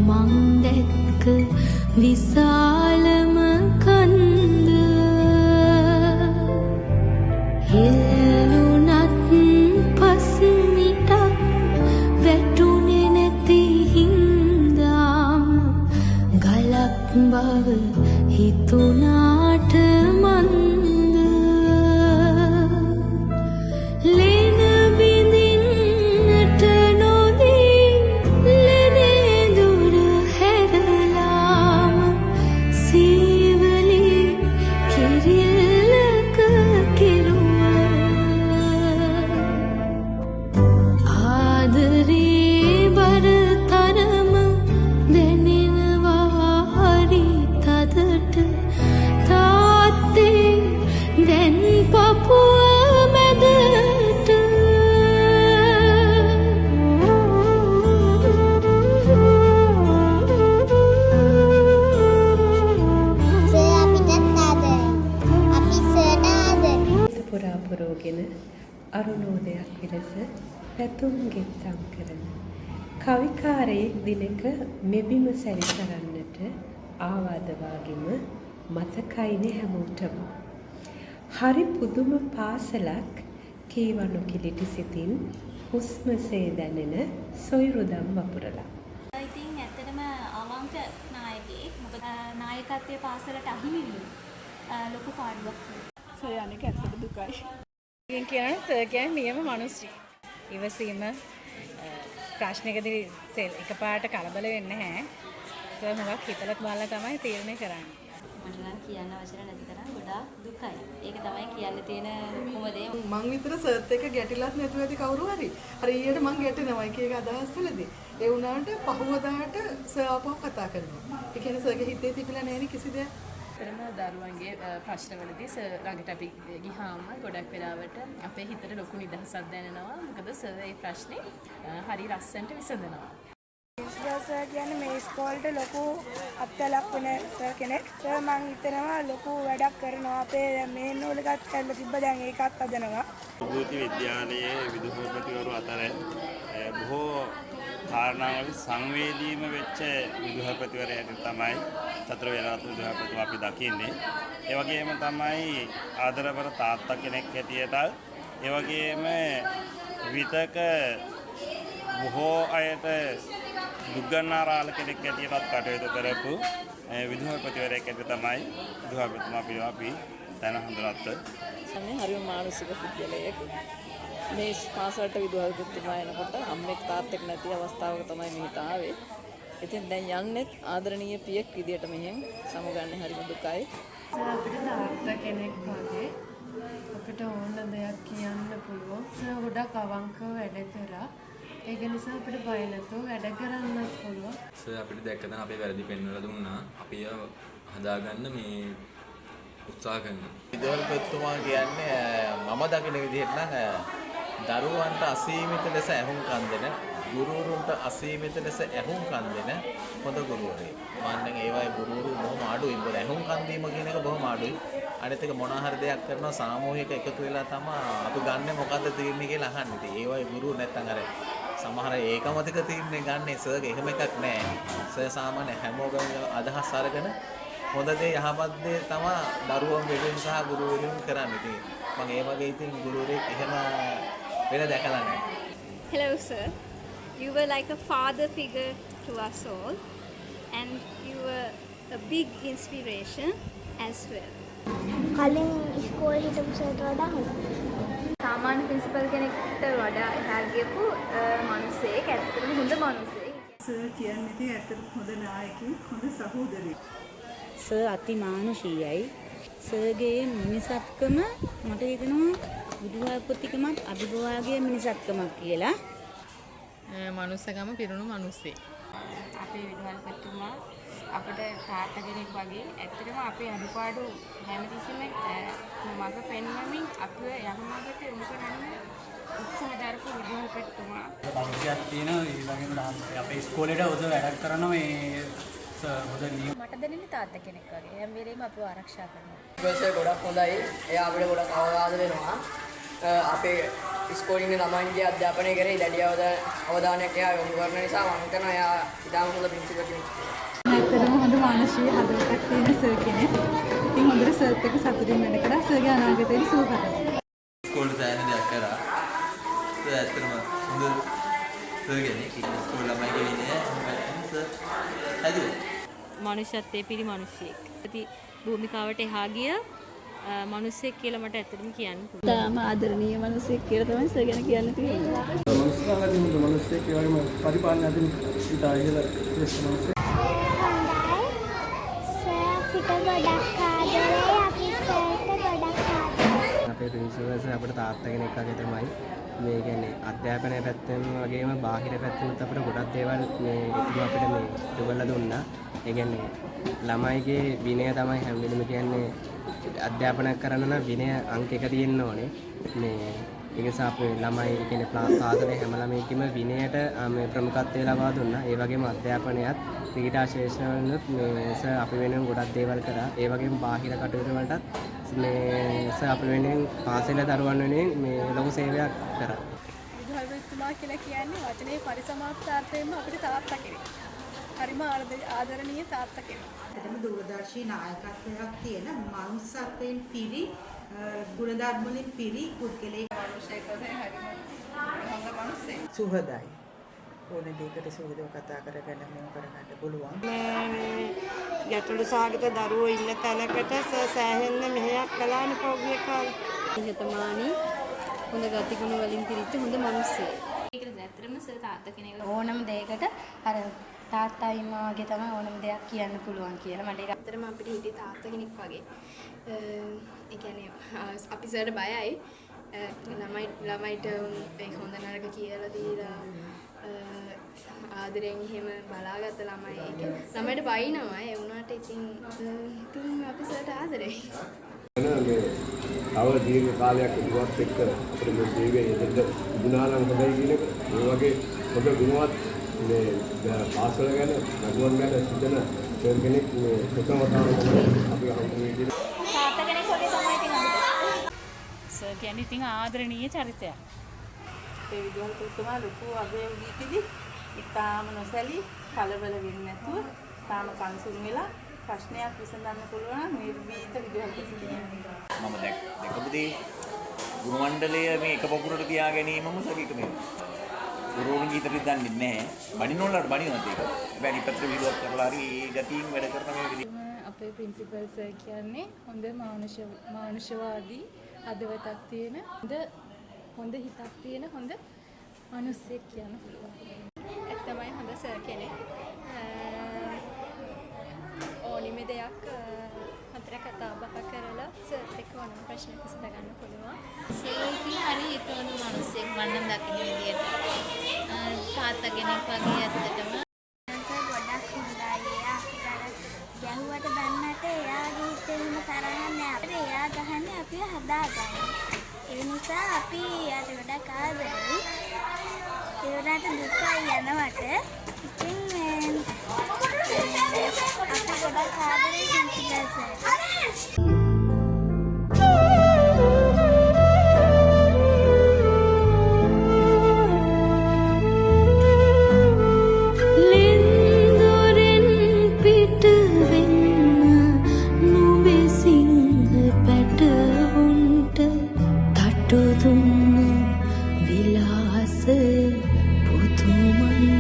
මං දැක්ක විශාලම කන්ද හෙල්ලුණත් පස්මිටක් වැටුනේ නැති හින්දාම ගලක් බව හිතුනාට මන්ද ලෙන බිඳින්නට නොදී ලෙනේ දුර හැරලාම සීවලි කිරිල්ලක කෙරුවා ආදරේ බර තරම දැනෙනවා හරි තදට තාත්තේ දැන් පපුව මැදට පුරා පුරෝගෙන අරුණෝදයක් විලස පැතුම් ගෙත්තම් කරන කවිකාරයෙක් දිනක මෙබිම සැරිසරන්නට ආවාද වාගෙම මතකයිනේ හැමෝටම. හරි පුදුම පාසලක් කීවනු කිලිටි සිතින් හුස්මසේ දැනෙන සොයිරුදම් වපුරලා. ඉතින් ඇත්තටම අවංක නායකයෙක්. මොකද නායකත්වයේ පාසලට අහිමි වීම ලොකු පාඩුවක්. සර් අනික ඇත්තට දුකයි. ඉතින් කියන්නේ සර් කියන්නේ නියම මිනිස්සෙක්. ඉවසීම ප්‍රශ්නකදී එකපාරට කලබල වෙන්නේ නැහැ. සර් මොකක් හිතලත් බලලා තමයි තීරණය කරන්නේ. මට නම් කියන්න අවශ්‍ය නැති තරම් ගොඩාක් දුකයි. ඒක තමයි කියන්න තියෙන ලොකුම දේ. මං විතර සර්ත් එක ගැටිලත් නැතුව ඇති කවුරු හරි. අර ඊයට මං ගැටෙනවා එක එක අදහස් වලදී. ඒ වුණාට පහවදාට සර් ආපහු කතා කරනවා. ඒ කියන්නේ සර්ගේ හිතේ තිබිලා නැහැ නේ කිසි දෙයක්. තරම දරුවන්ගේ ප්‍රශ්නවලදී සර් ළඟට අපි ගිහාම ගොඩක් වෙලාවට අපේ හිතට ලොකු නිදහසක් දැනෙනවා. මොකද සර් මේ ප්‍රශ්නේ හරි ලස්සනට විසඳනවා. සර් කියන්නේ මේ ඉස්කෝලේට ලොකු අත්දැකීමක් වෙන සර් කෙනෙක්. සර් මං හිතනවා ලොකු වැඩක් කරනවා. අපේ මේන් වල එකක් කරලා තිබ්බ දැන් ඒකත් හදනවා. භූති විද්‍යාලයේ විදුහල්පතිවරු අතර බොහෝ කාරණාවලින් සංවේදීම වෙච්ච විදුහල්පතිවරයෙක් තමයි චතුර වේරරත්න විදුහල්පතිව අපි දකින්නේ. ඒ වගේම තමයි ආදරබර තාත්තා කෙනෙක් හැටියට ඒ වගේම විතක බොහෝ අයට දුක්ගන්නාරාල කෙනෙක් හැටියටත් කටයුතු කරපු විදුහල්පතිවරයෙක් හැටියට තමයි විදුහල්පතිතුමා අපි දැන හඳුනගත්තේ. මේ හරිම මානසික පුද්ගලයෙක්. මේ පාසලට විදුහල්පතිතුමා එනකොට අම්මෙක් තාත්තෙක් නැති අවස්ථාවක තමයි මෙහෙට ආවේ. ඉතින් දැන් යන්නෙත් ආදරණීය පියෙක් විදියට මෙහෙන් සමුගන්නේ හරිම දුකයි. අපිට තාත්තා කෙනෙක් වගේ අපිට ඕන දෙයක් කියන්න පුළුවන්. ගොඩක් අවංකව වැඩ කරා. ඒක නිසා අපිට බය නැතුව වැඩ කරන්නත් පුළුවන්. සර් අපිට දැක්කම අපේ වැරදි පෙන්වලා දුන්නා. අපි හදාගන්න මේ උත්සාහ කරනවා. විදුහල්පතිතුමා කියන්නේ මම දකින විදිහට නම් දරුවන්ට අසීමිත ලෙස ඇහුම්කන් දෙන, ගුරුවරුන්ට අසීමිත ලෙස ඇහුම්කන් දෙන හොඳ ගුරුවරයෙක්. මම ඒ වගේ ගුරුවරු බොහොම අඩුයි. මොකද ඇහුම්කන් දීම කියන එක බොහොම අඩුයි. අනිත් එක මොනවා හරි දෙයක් කරනවා සාමූහික එකතු වෙලා තමයි අපි ගන්නෙ මොකද්ද තීරණය කියලා අහන්නේ. ඉතින් ඒ වගේ ගුරුවරු නැත්තම් අර සමහර ඒකමතික තීරණය ගන්න සර්ගේ එහෙම එකක් නැහැ. සර් සාමාන්‍ය හැමෝගම අදහස් අරගෙන හොඳ දේ යහපත් දේ තමයි දරුවෝ වෙනුවෙන් සහ ගුරු වෙනුවෙන් කරන්නේ. ඉතින් මම ඒ වගේ ඉතින් ගුරුවරයෙක් එහෙම වෙන දැකලා නැහැ. Hello sir. You were like a father figure to us all and you were a big inspiration as well. කලින් ඉස්කෝලේ හිටපු සර්ට වඩා හොඳයි. සාමාන්‍ය ප්‍රින්සිපල් කෙනෙක්ට වඩා එහා ගියපු මිනිස්සෙක් ඇත්තටම හොඳ මිනිස්සෙක්. සර් කියන්නේ ඉතින් ඇත්තට හොඳ නායකයෙක්, හොඳ සහෝදරයෙක්. සර් අතිමානුෂීයයි. සර්ගේ මිනිසත්කම මට හිතෙනවා විදුහල්පතිකමත් අභිභවාගේ මිනිසත්කමක් කියලා. මනුස්සකම පිරුණු මිනිස්සෙක්. අපේ විදුහල්පතිතුමා අපිට තාත්තා කෙනෙක් වගේ ඇත්තටම අපේ අඩුපාඩු හැමතිස්සෙම මඟ පෙන්වමින් අපිව යහමඟට යොමු කරන්න උත්සාහ දරපු විදුහල්පතිතුමා. පෞද්ගලිකයක් තියෙනවා ඊළඟට අපේ ඉස්කෝලේට උදව් වැඩක් කරන මේ හොඳ නියම මට දැනෙන්නේ තාත්තා කෙනෙක් වගේ. හැම වෙලේම අපිව ආරක්ෂා කරනවා. ගොඩක් හොඳයි. එයා අපිට ගොඩක් අවවාද දෙනවා. අපේ ඉස්කෝලේ ඉන්න ළමයින්ගේ අධ්‍යාපනය කරේ දැඩි අවධානයක් එයා යොමු කරන නිසා මම හිතනවා එයා ඉතාම හොඳ ප්‍රින්සිපල් කෙනෙක් කියලා. ඇත්තටම හොඳ මානසික හදවතක් තියෙන සර් කෙනෙක්. ඉතින් හොඳට සර්ත් එක්ක සතුටින් වැඩ කරා. සර්ගේ අනාගතේදී සුව කරා. ඉස්කෝලේ දැනෙන දෙයක් කරා. ඒ ඇත්තටම හොඳ සර් කෙනෙක්. ඉස්කෝලේ ළමයි කෙනෙක් සර් හැදුවා. මනුෂ්‍යත්වයේ පිරි මිනිසෙක්. ඉතින් භූමිකාවට එහා ගිය මිනිසෙක් කියලා මට ඇත්තටම කියන්න පුළුවන්. තාම ආදරණීය මිනිසෙක් කියලා තමයි සර් ගැන කියන්න තියෙන්නේ. මනුස්සයාගේ මිනිස්සෙක් ඒ වගේම පරිපාලන අධින් ඉතා ඉහළ ශ්‍රේෂ්ඨ මිනිසෙක්. අපේ ප්‍රින්සිපල් සර් අපිට තාත්තා කෙනෙක් වගේ තමයි. මේ කියන්නේ අධ්‍යාපනය පැත්තෙන් වගේම බාහිර පැත්තෙනුත් අපිට ගොඩක් දේවල් මේ එතුමා අපිට මේ දුවලා දුන්නා. ඒ කියන්නේ ළමයිගේ විනය තමයි හැම වෙලෙම කියන්නේ අධ්‍යාපනය කරන්න නම් විනය අංක 1 තියෙන්න ඕනේ. මේ ඒ නිසා අපේ ළමයි කියන්නේ පාසලේ හැම ළමයිකම විනයට මේ ප්‍රමුඛත්වය ලබා දුන්නා. ඒ වගේම අධ්‍යාපනයත් ක්‍රීඩා ශේෂ්ත්‍රවලුත් මේ සර් අපි වෙනුවෙන් ගොඩක් දේවල් කරා. ඒ වගේම බාහිර කටයුතු වලටත් මේ සර් අපි වෙනුවෙන් පාසලේ දරුවන් වෙනුවෙන් මේ ලොකු සේවයක් කරා. විදුහල්පතිතුමා කියලා කියන්නේ වචනේ පරිසමාප්තාර්ථයෙන්ම අපිට තාත්තා කෙනෙක්. හරිම ආදරණීය තාත්තා කෙනෙක්. ඇත්තටම දූරදර්ශී නායකත්වයක් තියෙන මනුස්සත්වයෙන් පිරි ගුණධර්ම වලින් පිරි පුද්ගලයෙක්. මිනිසෙක් වශයෙන් හරිම හොඳ මිනිසෙක්. සුහදයි. ඕන දෙයකට සුහදව කතා කරගෙන මෙහෙම කරගන්න පුළුවන්. මේ ගැටළු සහගත දරුවෝ ඉන්න තැනකට සෑහෙන්න මෙහෙයක් කළානේ පොග්ගේ කාලේ. නිහතමානී හොඳ ගතිගුණ වලින් පිරිච්ච හොඳ මිනිස්සෙක්. ඒකද ඇත්තටම සර් තාත්තා කෙනෙක් ඕනම දෙයකට අර තාත්තා ඉන්නවා වගේ තමයි ඕනම දෙයක් කියන්න පුළුවන් කියලා. මට ඒක ඇත්තටම අපිට හිටිය තාත්තා කෙනෙක් වගේ. ඒ කියන්නේ අපි සර්ට බයයි. ළමයිට ඒක හොඳ නරක කියලා දීලා ආදරෙන් එහෙම බලාගත්ත ළමයි. ඒක ළමයිට බයිනවා. ඒ වුණාට ඉතින් අපි සර්ට ආදරෙයි. තව දීර්ඝ කාලයක් ඉවත් එක්ක අපිට මේ ජීවිතේ දෙන්න තිබුණා නම් හොඳයි කියන එක. ඒ වගේ හොඳ ගුණවත් මේ පාසල ගැන නගුවන් ගැන සිතන සර් කෙනෙක් මේ ප්‍රථමතාවම අපි හම්බුනේ කියලා. තාත්තා කෙනෙක් වගේ තමයි ඉතින් සර් කියන්නේ ඉතින් ආදරණීය චරිතයක්. ඒ විදුහල්පතිතුමා ලොකු අගය වීතිදි ඉතාම නොසැලී කලබල වෙන්නේ නැතුව තාම කන්සුන් වෙලා ප්‍රශ්නයක් විසඳන්න පුළුවන් නිර්භීත විදුහල්පතිතුමා. මම දැකපුදී ගුරු මණ්ඩලය මේ එක පොකුරට තියා ගැනීමම සගික මේ ගුරුවරුන් හිතරින් දන්නේ නැහැ. බණිනෝලට බණිනවද ඒක. හැබැයි පැත්තට විරුවත් කරලා හරි ගතියින් වැඩ කරන මේ විදිහ. අපේ ප්‍රින්සිපල් සර් කියන්නේ හොඳ මානුෂවාදී හදවතක් තියෙන හොඳ හිතක් තියෙන හොඳ මිනිස්සෙක් කියන්න පුළුවන්. ඇත්තමයි හොඳ සර් කෙනෙක්. ඕනිම දෙයක් හතර කතා බහ කරලා සර්ත් එක්ක ඕනම ප්‍රශ්නයක් විසඳගන්න පුළුවන්. සර් ඉතින් හරි හිතවන මිනිස්සෙක් මන්නම් දකින්න විදියට. තාත්තා කෙනෙක් වගේ ඇත්තටම. සර් ගොඩක් හොඳයි. ගැහුවට බැන්නට එයාගේ හිතේම තරහ නැහැ. අපිට එයා ගහන්නේ අපිව හදාගන්න. ඒ නිසා අපි එයාට ගොඩක් ආදරෙයි. ඒ වුණාට දුකයි යනවට ඉතින් අපි ගොඩක් ආදරෙයි ප්‍රින්සිපල් සර්ට. ලින්දොරෙන් පිට වෙන්න නුඹේ සිංහ පැටවුන්ට තටු දුන්න විලාස පුදුමයි.